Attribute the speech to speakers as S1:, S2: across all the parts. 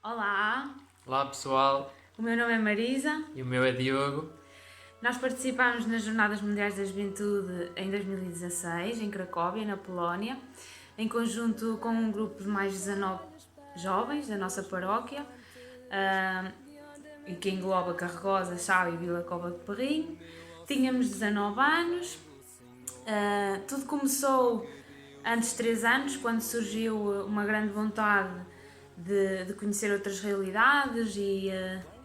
S1: Olá,
S2: Olá pessoal,
S1: o meu nome é Marisa.
S2: e o meu é Diogo.
S1: Nós participámos nas Jornadas Mundiais da Juventude em 2016, em Cracóvia, na Polónia, em conjunto com um grupo de mais de 19 jovens da nossa paróquia, e que engloba Carregosa, Sá e Vila Cova de Perrinho. Tínhamos 19 anos. Tudo começou antes de 3 anos, quando surgiu uma grande vontade de conhecer outras realidades e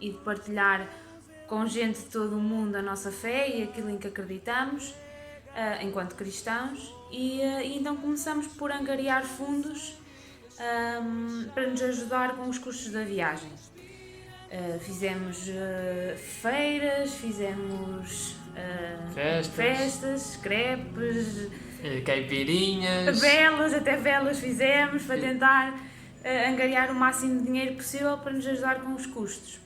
S1: de partilhar com gente de todo o mundo a nossa fé e aquilo em que acreditamos, enquanto cristãos, e então começamos por angariar fundos para nos ajudar com os custos da viagem. Fizemos feiras, fizemos festas, crepes,
S2: Caipirinhas.
S1: até velas fizemos para tentar angariar o máximo de dinheiro possível para nos ajudar com os custos.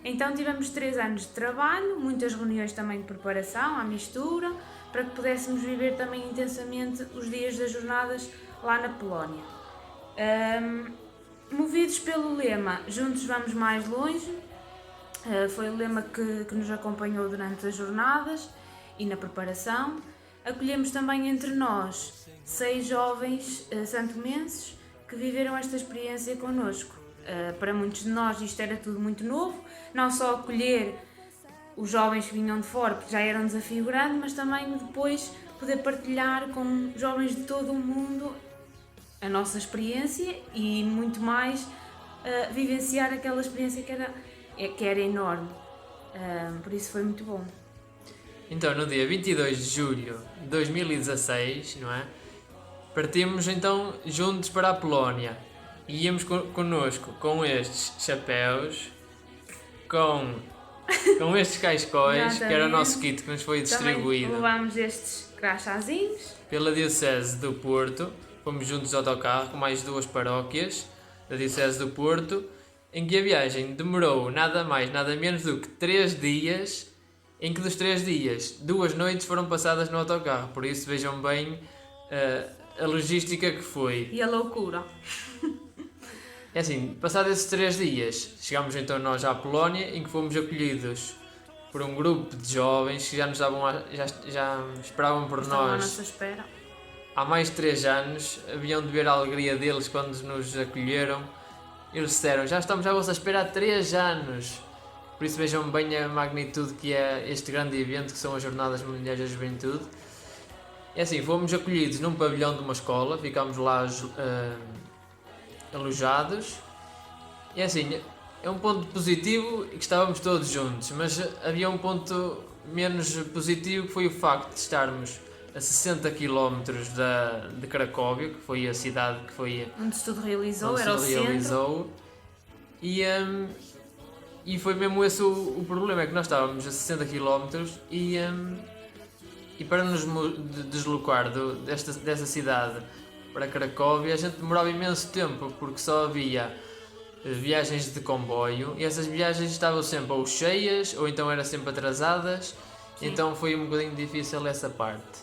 S1: Então tivemos 3 anos de trabalho, muitas reuniões também de preparação, à mistura, para que pudéssemos viver também intensamente os dias das jornadas lá na Polónia. Movidos pelo lema Juntos Vamos Mais Longe, foi o lema que nos acompanhou durante as jornadas e na preparação. Acolhemos também entre nós 6 jovens santomenses que viveram esta experiência connosco. Para muitos de nós isto era tudo muito novo, não só acolher os jovens que vinham de fora, porque já era um desafio grande, mas também depois poder partilhar com jovens de todo o mundo a nossa experiência e muito mais vivenciar aquela experiência que era enorme. Por isso foi muito bom.
S2: Então, no dia 22 de julho de 2016, não é? Partimos então juntos para a Polónia. E íamos connosco com estes chapéus, com estes cascóis, que era o nosso kit que nos foi distribuído.
S1: Também levámos estes crachazinhos
S2: Pela Diocese do Porto. Fomos juntos de autocarro com mais 2 paróquias da Diocese do Porto, em que a viagem demorou nada mais, nada menos do que 3 dias, em que dos 3 dias, 2 noites foram passadas no autocarro. Por isso vejam bem a logística que foi.
S1: e a loucura.
S2: É assim, passados esses 3 dias, chegámos então nós à Polónia, em que fomos acolhidos por um grupo de jovens que já nos davam, já esperavam por
S1: Estavam à
S2: nós
S1: nossa espera.
S2: há mais de 3 anos. Haviam de ver a alegria deles quando nos acolheram. Eles disseram, já estamos à vossa espera há 3 anos. Por isso vejam bem a magnitude que é este grande evento que são as Jornadas Mundiais da Juventude. É assim, fomos acolhidos num pavilhão de uma escola, ficámos lá alojados. E assim, é um ponto positivo que estávamos todos juntos, mas havia um ponto menos positivo que foi o facto de estarmos a 60 km de Cracóvia, que foi a cidade que foi
S1: Onde se tudo realizou,
S2: onde
S1: era o
S2: se
S1: centro.
S2: realizou. E foi mesmo esse o problema, é que nós estávamos a 60 km e para nos deslocar dessa cidade para Cracóvia a gente demorava imenso tempo, porque só havia viagens de comboio e essas viagens estavam sempre ou cheias ou então eram sempre atrasadas.
S1: Sim.
S2: Então foi um bocadinho difícil essa parte.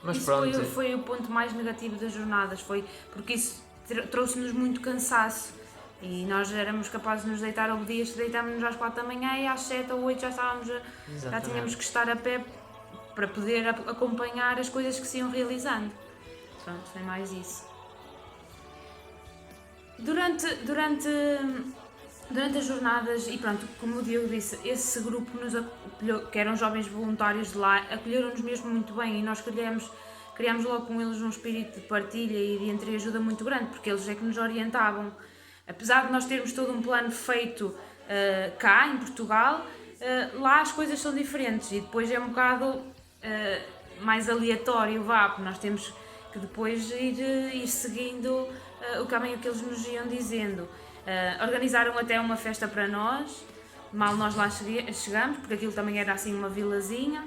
S2: Mas
S1: Isso
S2: pronto.
S1: foi o ponto mais negativo das jornadas, foi porque isso trouxe-nos muito cansaço e nós éramos capazes de nos deitar ao dia, deitámos-nos às 4 da manhã e às 7 ou 8 já tínhamos que estar a pé para poder acompanhar as coisas que se iam realizando. Pronto, foi mais isso. Durante as jornadas, e pronto, como o Diogo disse, esse grupo nos acolheu, que eram jovens voluntários de lá, acolheram-nos mesmo muito bem e nós criámos logo com eles um espírito de partilha e de entreajuda muito grande, porque eles é que nos orientavam. Apesar de nós termos todo um plano feito cá, em Portugal, lá as coisas são diferentes e depois é um bocado mais aleatório, porque nós temos que depois ir seguindo o caminho que eles nos iam dizendo. Organizaram até uma festa para nós, mal nós lá chegamos, porque aquilo também era assim uma vilazinha,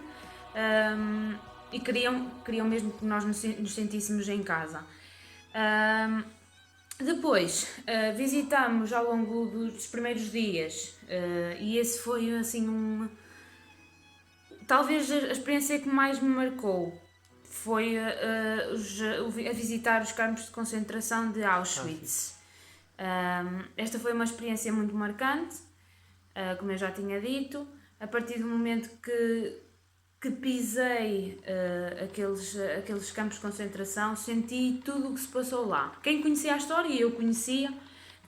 S1: e queriam mesmo que nós nos sentíssemos em casa. Depois visitamos ao longo dos primeiros dias, e esse foi assim talvez a experiência que mais me marcou. Foi a visitar os campos de concentração de Auschwitz. Esta foi uma experiência muito marcante, como eu já tinha dito. A partir do momento que pisei aqueles campos de concentração, senti tudo o que se passou lá. Quem conhecia a história, eu conhecia,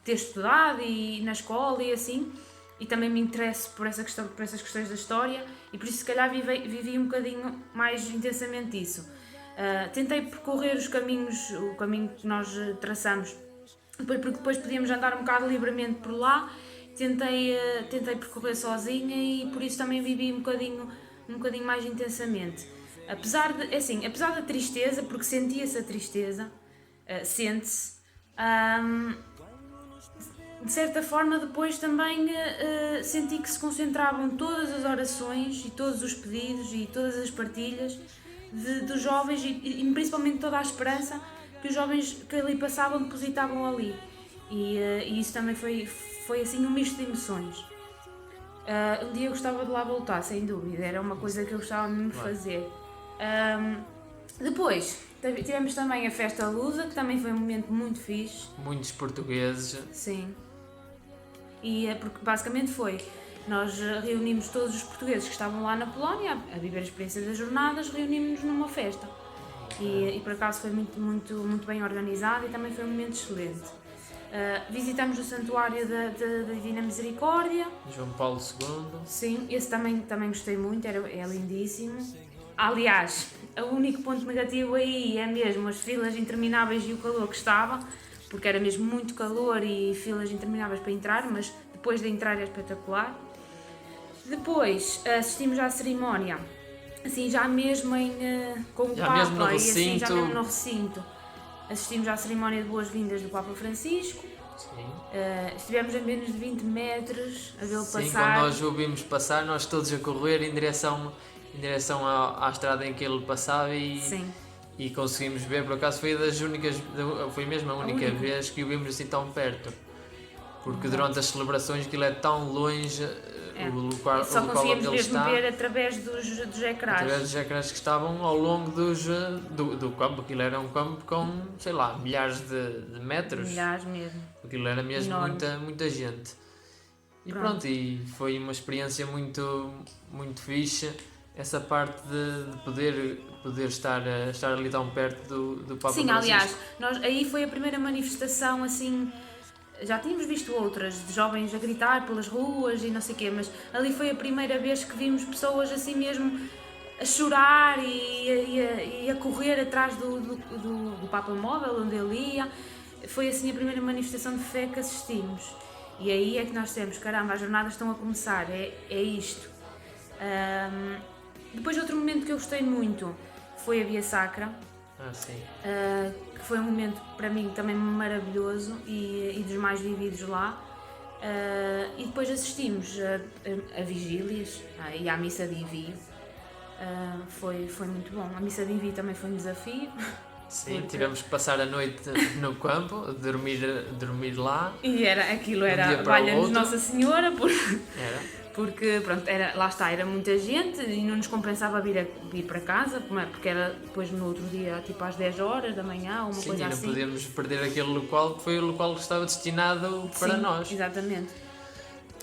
S1: ter estudado e na escola e assim, e também me interesso por essas questões da história, e por isso se calhar vivi um bocadinho mais intensamente isso. Tentei percorrer o caminho que nós traçamos, porque depois podíamos andar um bocado livremente por lá. Tentei percorrer sozinha e por isso também vivi um bocadinho mais intensamente. Apesar da tristeza, porque sentia-se a tristeza, sente-se, de certa forma depois também senti que se concentravam todas as orações e todos os pedidos e todas as partilhas dos jovens e principalmente toda a esperança que os jovens que ali passavam depositavam ali. E isso também foi assim um misto de emoções. Um dia eu gostava de lá voltar, sem dúvida, era uma coisa que eu gostava mesmo de fazer. Depois tivemos também a Festa Lusa, que também foi um momento muito fixe.
S2: Muitos portugueses.
S1: Sim. E porque basicamente nós reunimos todos os portugueses que estavam lá na Polónia a viver a experiência das jornadas, reunimos-nos numa festa. E por acaso foi muito bem organizado e também foi um momento excelente. Visitamos o Santuário da Divina Misericórdia.
S2: João Paulo II.
S1: Sim, esse também gostei muito, é lindíssimo. Aliás, o único ponto negativo aí é mesmo as filas intermináveis e o calor que estava, porque era mesmo muito calor e filas intermináveis para entrar, mas depois de entrar é espetacular. Depois assistimos à cerimónia, assim já mesmo com o Papa,
S2: mesmo no
S1: e assim já
S2: recinto.
S1: mesmo no recinto. Assistimos à cerimónia de boas-vindas do Papa Francisco.
S2: Sim.
S1: Estivemos a menos de 20 metros a vê-lo
S2: Sim,
S1: passar.
S2: quando nós o vimos passar, nós todos a correr em direção à estrada em que ele passava e conseguimos ver. Por acaso foi mesmo a única vez que o vimos assim tão perto, porque durante as celebrações aquilo é tão longe, o local onde ele está,
S1: ver através dos ecrãs.
S2: através dos ecrãs que estavam ao longo do campo. Aquilo era um campo com, sei lá, milhares de metros.
S1: Milhares mesmo.
S2: Aquilo era mesmo
S1: Enorme.
S2: muita gente. E pronto, e foi uma experiência muito fixe, essa parte de poder estar ali tão perto do Papa
S1: Sim,
S2: Francisco.
S1: aliás, aí foi a primeira manifestação assim. Já tínhamos visto outras, de jovens a gritar pelas ruas e não sei o quê, mas ali foi a primeira vez que vimos pessoas assim mesmo a chorar e a correr atrás do Papa Móvel, onde ele ia. Foi assim a primeira manifestação de fé que assistimos. E aí é que nós temos, caramba, as jornadas estão a começar, é isto. Depois outro momento que eu gostei muito foi a Via Sacra.
S2: Sim.
S1: Que foi um momento para mim também maravilhoso e dos mais vividos lá. E depois assistimos a vigílias e à missa de envio. Foi muito bom. A missa de envio também foi um desafio.
S2: Sim, tivemos que passar a noite no campo, dormir lá.
S1: E aquilo era valha-nos Nossa Senhora, porque pronto, lá está, era muita gente e não nos compensava vir para casa, porque era depois no outro dia, tipo às 10 horas da manhã, ou uma coisa assim. Sim,
S2: não podíamos perder aquele local que foi o local que estava destinado para nós.
S1: Exatamente.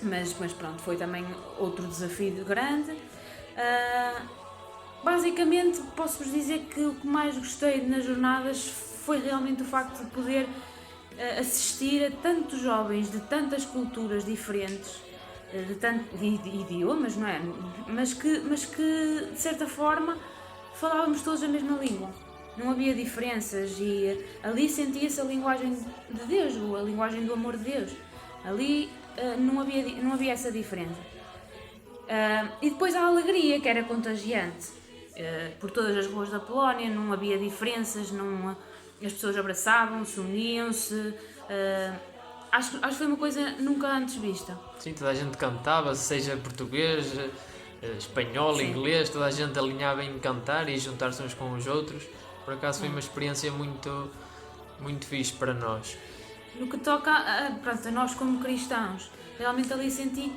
S1: Mas pronto, foi também outro desafio grande. Basicamente, posso-vos dizer que o que mais gostei nas jornadas foi realmente o facto de poder assistir a tantos jovens de tantas culturas diferentes, de idiomas, não é? Mas que, de certa forma, falávamos todos a mesma língua. Não havia diferenças e ali sentia-se a linguagem de Deus, a linguagem do amor de Deus. Ali não havia essa diferença. E depois a alegria, que era contagiante. Por todas as ruas da Polónia, não havia diferenças, as pessoas abraçavam-se, uniam-se. Acho que foi uma coisa nunca antes vista.
S2: Sim, toda a gente cantava, seja português, espanhol, inglês, toda a gente alinhava em cantar e juntar-se uns com os outros. Por acaso foi uma experiência muito fixe para nós.
S1: No que toca a nós como cristãos, realmente ali senti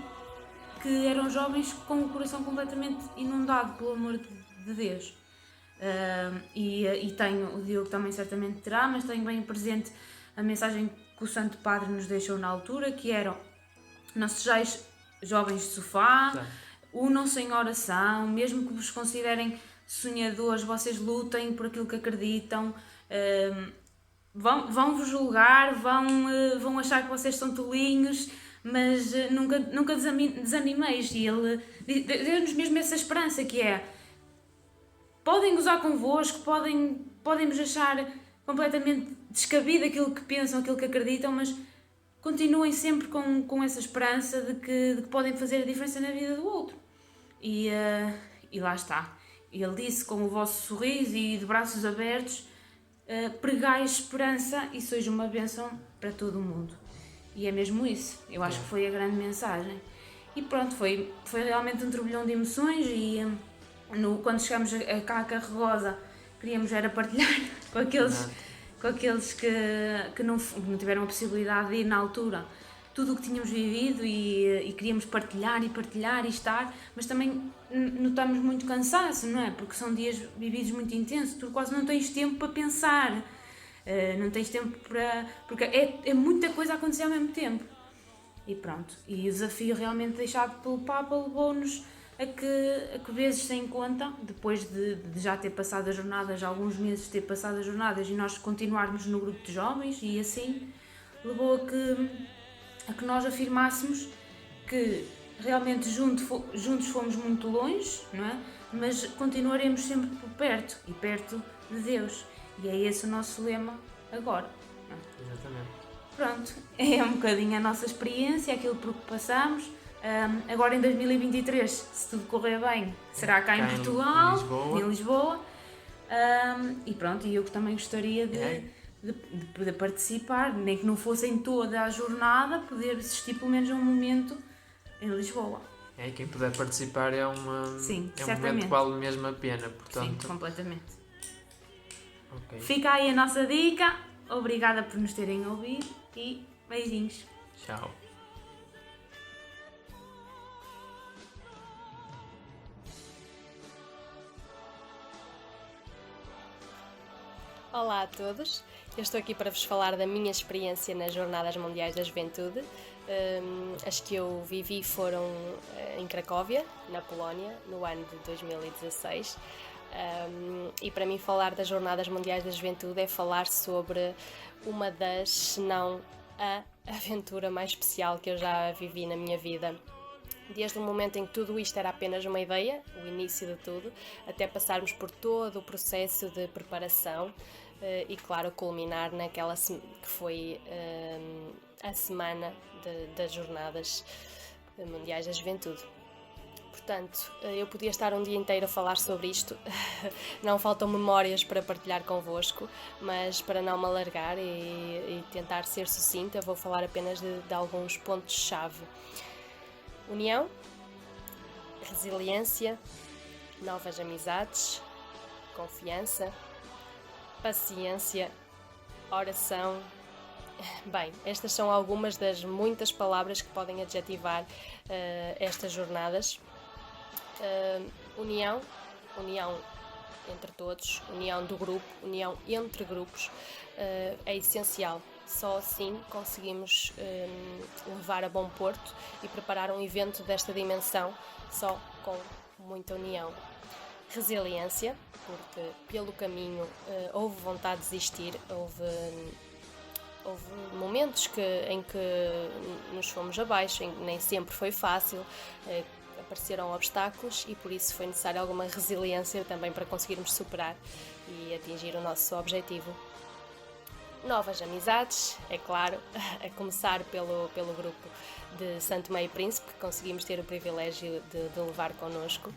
S1: que eram jovens com o coração completamente inundado pelo amor de Deus. e tenho, o Diogo também certamente terá, mas tenho bem presente a mensagem que o Santo Padre nos deixou na altura, que era: não sejais jovens de sofá, unam-se em oração, mesmo que vos considerem sonhadores, vocês lutem por aquilo que acreditam, vão-vos julgar, vão achar que vocês são tolinhos, mas nunca desanimeis. E ele deu-nos mesmo essa esperança, que é: podem gozar convosco, podem-vos achar completamente descabido aquilo que pensam, aquilo que acreditam, mas continuem sempre com essa esperança de que podem fazer a diferença na vida do outro. E lá está. Ele disse: com o vosso sorriso e de braços abertos, pregais esperança e sois uma bênção para todo o mundo. E é mesmo isso. Eu acho que foi a grande mensagem. E pronto, foi realmente um turbilhão de emoções. E quando chegámos cá a Carregosa, queríamos era partilhar com aqueles que não tiveram a possibilidade de ir na altura tudo o que tínhamos vivido, e queríamos partilhar e estar, mas também notamos muito cansaço, não é? Porque são dias vividos muito intensos, tu quase não tens tempo para pensar, não tens tempo para... porque é muita coisa a acontecer ao mesmo tempo. E pronto, e o desafio realmente deixado pelo Papa levou-nos a que vezes sem conta, depois de já ter passado as jornadas, alguns meses de ter passado as jornadas, e nós continuarmos no grupo de jovens, e assim levou a que nós afirmássemos que realmente juntos fomos muito longe, não é? Mas continuaremos sempre por perto, e perto de Deus. E é esse o nosso lema agora. Não é?
S2: Exatamente.
S1: Pronto, é um bocadinho a nossa experiência, aquilo por que passamos. Agora em 2023, se tudo correr bem, será cá em Portugal, em Lisboa. E pronto, e eu também gostaria de participar, nem que não fosse em toda a jornada, poder assistir pelo menos a um momento em Lisboa.
S2: Quem puder participar é um momento que vale mesmo a pena, portanto...
S1: Sim, completamente.
S2: Okay.
S1: Fica aí a nossa dica, obrigada por nos terem ouvido e beijinhos.
S2: Tchau.
S3: Olá a todos, eu estou aqui para vos falar da minha experiência nas Jornadas Mundiais da Juventude. As que eu vivi foram em Cracóvia, na Polónia, no ano de 2016. E para mim falar das Jornadas Mundiais da Juventude é falar sobre uma das, se não a aventura mais especial que eu já vivi na minha vida. Desde o momento em que tudo isto era apenas uma ideia, o início de tudo, até passarmos por todo o processo de preparação e, claro, culminar naquela que foi a semana das Jornadas Mundiais da Juventude. Portanto, eu podia estar um dia inteiro a falar sobre isto, não faltam memórias para partilhar convosco, mas para não me alargar e tentar ser sucinta, vou falar apenas de alguns pontos-chave. União, resiliência, novas amizades, confiança, paciência, oração. Bem, estas são algumas das muitas palavras que podem adjetivar estas jornadas. União entre todos, união do grupo, união entre grupos, é essencial. Só assim conseguimos levar a bom porto e preparar um evento desta dimensão, só com muita união. Resiliência, porque pelo caminho houve vontade de desistir, houve momentos em que nos fomos abaixo, nem sempre foi fácil, apareceram obstáculos e por isso foi necessária alguma resiliência também para conseguirmos superar e atingir o nosso objetivo. Novas amizades, é claro, a começar pelo grupo de Santo Meio Príncipe, que conseguimos ter o privilégio de levar connosco.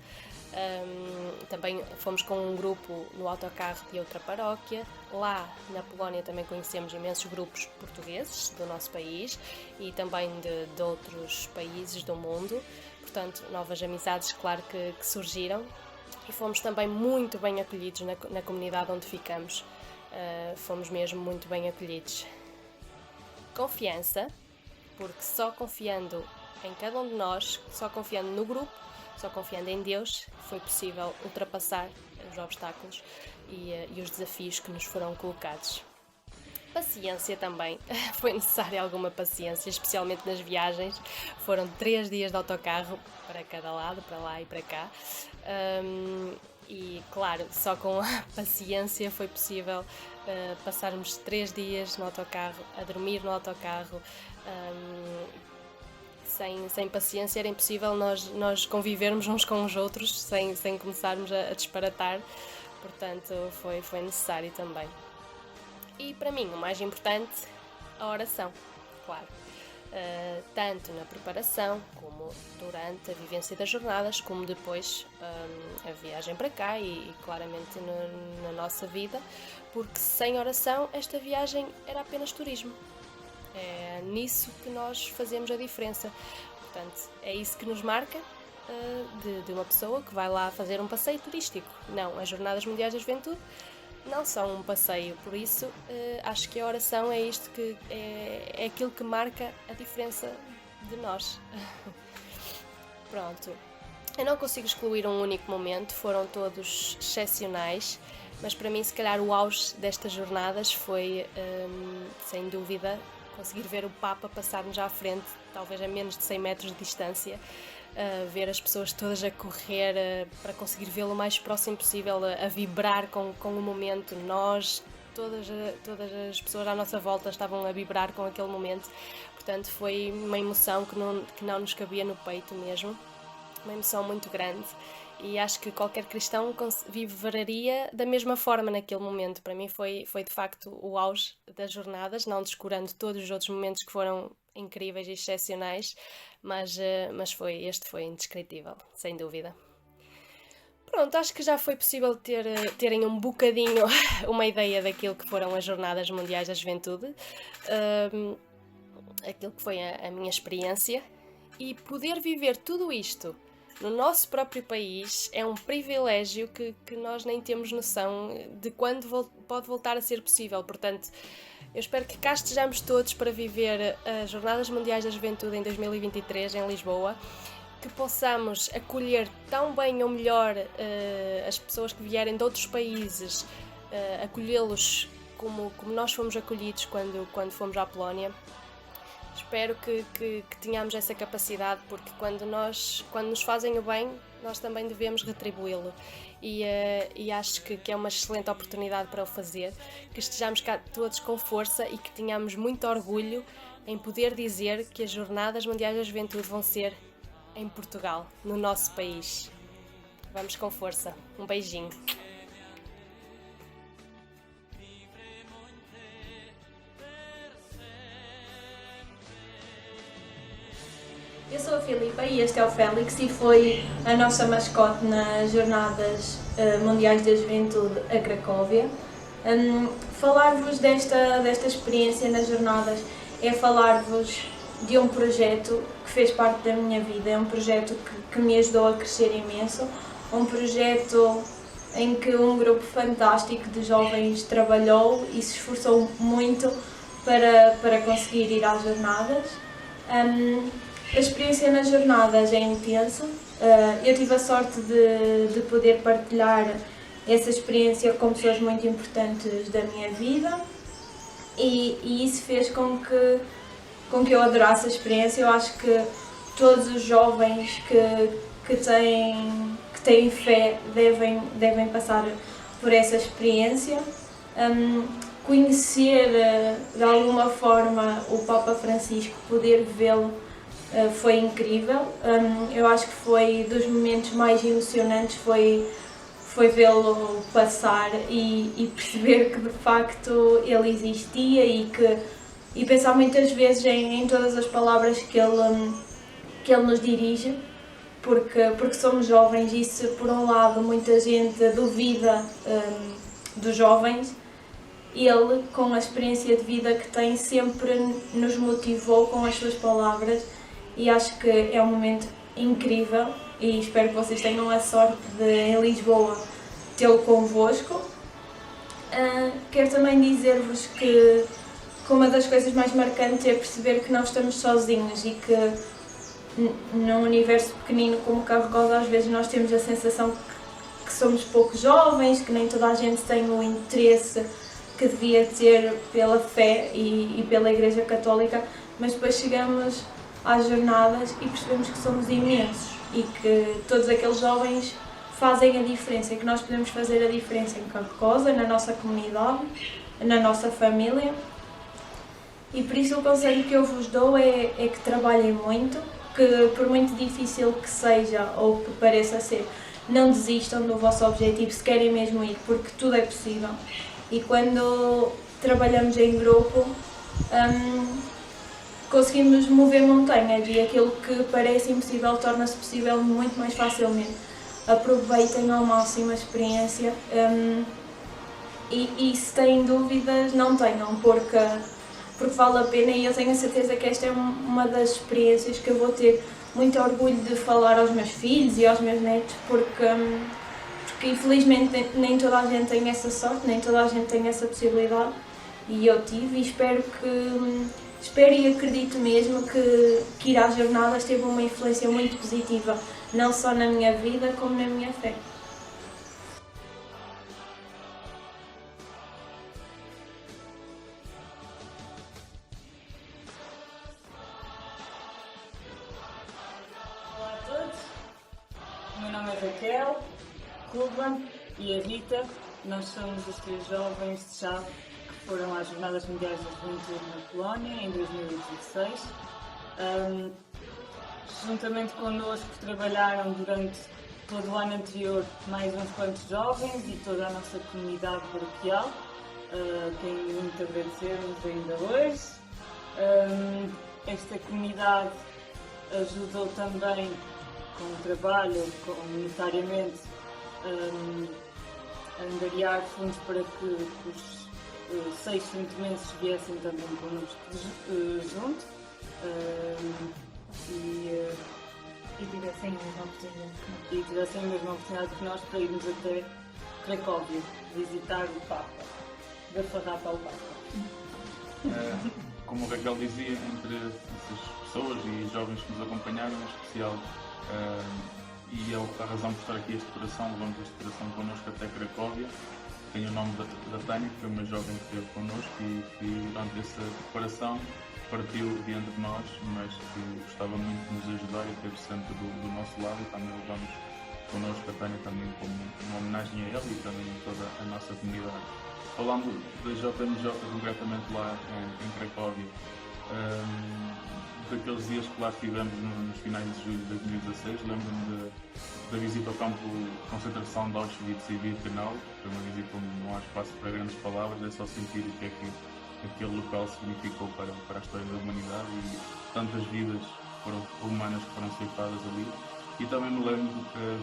S3: Também fomos com um grupo no autocarro de outra paróquia. Lá na Polónia também conhecemos imensos grupos portugueses do nosso país e também de outros países do mundo. Portanto, novas amizades, claro que surgiram, e fomos também muito bem acolhidos na comunidade onde ficamos. Fomos mesmo muito bem acolhidos. Confiança, porque só confiando em cada um de nós, só confiando no grupo, só confiando em Deus, foi possível ultrapassar os obstáculos e os desafios que nos foram colocados. Paciência também, foi necessária alguma paciência, especialmente nas viagens. Foram 3 dias de autocarro para cada lado, para lá e para cá. E claro, só com a paciência foi possível passarmos 3 dias no autocarro, a dormir no autocarro. Sem paciência era impossível nós convivermos uns com os outros sem começarmos a disparatar, portanto foi necessário também. E para mim o mais importante, a oração, claro. Tanto na preparação, como durante a vivência das jornadas, como depois a viagem para cá e claramente na nossa vida, porque sem oração esta viagem era apenas turismo. É nisso que nós fazemos a diferença. Portanto, é isso que nos marca de uma pessoa que vai lá fazer um passeio turístico. Não, as Jornadas Mundiais da Juventude não são um passeio, por isso acho que a oração é isto que é aquilo que marca a diferença de nós. Pronto, eu não consigo excluir um único momento, foram todos excepcionais, mas para mim se calhar o auge destas jornadas foi, sem dúvida, conseguir ver o Papa passar-nos à frente, talvez a menos de 100 metros de distância, ver as pessoas todas a correr para conseguir vê-lo o mais próximo possível, a vibrar com o momento. Nós, todas as pessoas à nossa volta estavam a vibrar com aquele momento, portanto foi uma emoção que não nos cabia no peito mesmo, uma emoção muito grande. E acho que qualquer cristão vibraria da mesma forma naquele momento. Para mim foi de facto o auge das jornadas, não descurando todos os outros momentos que foram incríveis e excepcionais, mas este foi indescritível, sem dúvida. Pronto, acho que já foi possível terem um bocadinho uma ideia daquilo que foram as Jornadas Mundiais da Juventude, aquilo que foi a minha experiência, e poder viver tudo isto no nosso próprio país é um privilégio que nós nem temos noção de quando pode voltar a ser possível. Portanto, eu espero que cá estejamos todos para viver as Jornadas Mundiais da Juventude em 2023 em Lisboa, que possamos acolher tão bem ou melhor as pessoas que vierem de outros países, acolhê-los como nós fomos acolhidos quando fomos à Polónia. Espero que tenhamos essa capacidade, porque quando nos fazem o bem, nós também devemos retribuí-lo. E acho que é uma excelente oportunidade para o fazer, que estejamos cá todos com força e que tenhamos muito orgulho em poder dizer que as Jornadas Mundiais da Juventude vão ser em Portugal, no nosso país. Vamos com força. Um beijinho.
S4: Eu sou a Filipa e este é o Félix e foi a nossa mascote nas Jornadas Mundiais da Juventude a Cracóvia. Falar-vos desta experiência nas jornadas é falar-vos de um projeto que fez parte da minha vida, é um projeto que me ajudou a crescer imenso, um projeto em que um grupo fantástico de jovens trabalhou e se esforçou muito para conseguir ir às jornadas. A experiência nas jornadas é intensa. Eu tive a sorte de poder partilhar essa experiência com pessoas muito importantes da minha vida e isso fez com que eu adorasse a experiência. Eu acho que todos os jovens que têm fé devem passar por essa experiência. Conhecer de alguma forma o Papa Francisco, poder vê-lo, foi incrível. Eu acho que foi dos momentos mais emocionantes, foi vê-lo passar e perceber que de facto ele existia e pensar muitas vezes em todas as palavras que ele nos dirige, porque somos jovens e se por um lado muita gente duvida dos jovens, ele, com a experiência de vida que tem, sempre nos motivou com as suas palavras. E acho que é um momento incrível e espero que vocês tenham a sorte de, em Lisboa, tê-lo convosco. Quero também dizer-vos que uma das coisas mais marcantes é perceber que não estamos sozinhos e que num universo pequenino como Carregosa às vezes nós temos a sensação que que somos pouco jovens, que nem toda a gente tem o interesse que devia ter pela fé e pela Igreja Católica, mas depois chegamos às jornadas e percebemos que somos imensos e que todos aqueles jovens fazem a diferença e que nós podemos fazer a diferença em Carcosa, na nossa comunidade, na nossa família. E por isso o conselho que eu vos dou é que trabalhem muito, que por muito difícil que seja ou que pareça ser, não desistam do vosso objetivo se querem mesmo ir, porque tudo é possível. E quando trabalhamos em grupo, conseguimos mover montanhas e aquilo que parece impossível torna-se possível muito mais facilmente. Aproveitem ao máximo a experiência e se têm dúvidas, não tenham, porque vale a pena e eu tenho a certeza que esta é uma das experiências que eu vou ter muito orgulho de falar aos meus filhos e aos meus netos, porque infelizmente nem toda a gente tem essa sorte, nem toda a gente tem essa possibilidade e eu tive e espero e acredito mesmo que ir às jornadas teve uma influência muito positiva, não só na minha vida como na minha fé.
S5: Olá a todos, o meu nome é Raquel, Ruben e a Rita. Nós somos os 3 jovens de Chave que foram às Jornadas Mundiais da Juventude na Polónia em 2016. Juntamente connosco trabalharam durante todo o ano anterior mais uns quantos jovens e toda a nossa comunidade paroquial, quem muito agradecemos ainda hoje. Esta comunidade ajudou também com o trabalho, comunitariamente, a angariar fundos para que os 6 santomenses viessem também connosco junto
S6: E tivessem a mesma oportunidade.
S5: e tivessem a mesma oportunidade que nós para irmos até Cracóvia visitar o Papa, da farrapa ao Papa.
S7: Como o Raquel dizia, entre essas pessoas e jovens que nos acompanharam, em especial, e a razão por estar aqui este coração, levamos este coração connosco até Cracóvia. Tem o nome da Tânia, que foi uma jovem que esteve connosco e que durante essa preparação partiu diante de nós, mas que gostava muito de nos ajudar e esteve sempre do nosso lado, e também levamos connosco a Tânia também como uma homenagem a ele e também a toda a nossa comunidade. Falando da JMJ concretamente lá em Cracóvia, daqueles dias que lá estivemos nos finais de julho de 2016, lembro-me da visita ao campo de concentração de Auschwitz e Birkenau. Foi uma visita onde não há espaço para grandes palavras, é só sentir o que é que aquele local significou para a história da humanidade e tantas vidas humanas que foram ceifadas ali. E também me lembro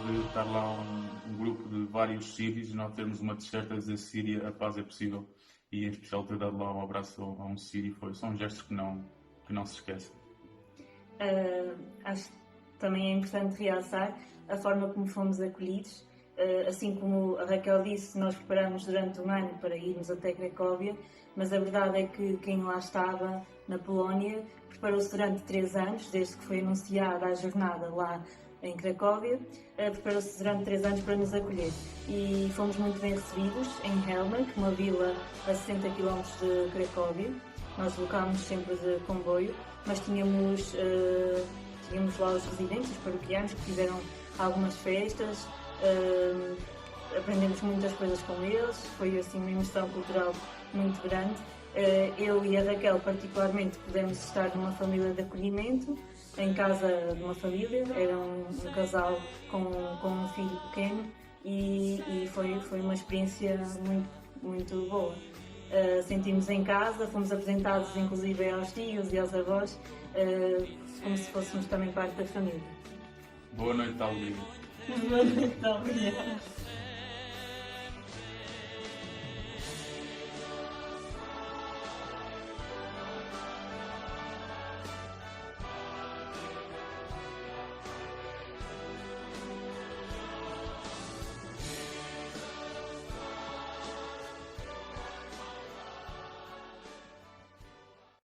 S7: de estar lá um grupo de vários sírios e nós termos uma t-shirt a dizer Síria, a paz é possível, e em especial ter dado lá um abraço a um sírio. São gestos que não se esquecem.
S6: Acho que também é importante realçar a forma como fomos acolhidos. Assim como a Raquel disse, nós preparamos durante um ano para irmos até Cracóvia, mas a verdade é que quem lá estava, na Polónia, preparou-se durante 3 anos, desde que foi anunciada a jornada lá em Cracóvia, preparou-se durante 3 anos para nos acolher. E fomos muito bem recebidos em Helmach, uma vila a 60 km de Cracóvia. Nós deslocámos sempre de comboio, mas tínhamos lá os residentes, os paroquianos, que fizeram algumas festas, aprendemos muitas coisas com eles, foi assim uma imersão cultural muito grande. Eu e a Raquel particularmente pudemos estar numa família de acolhimento, em casa de uma família, era um casal com um filho pequeno e foi uma experiência muito boa. Sentimos em casa, fomos apresentados inclusive aos tios e aos avós, como se fôssemos também parte da família.
S7: Boa noite, Talvia.
S5: Boa noite, Talvia.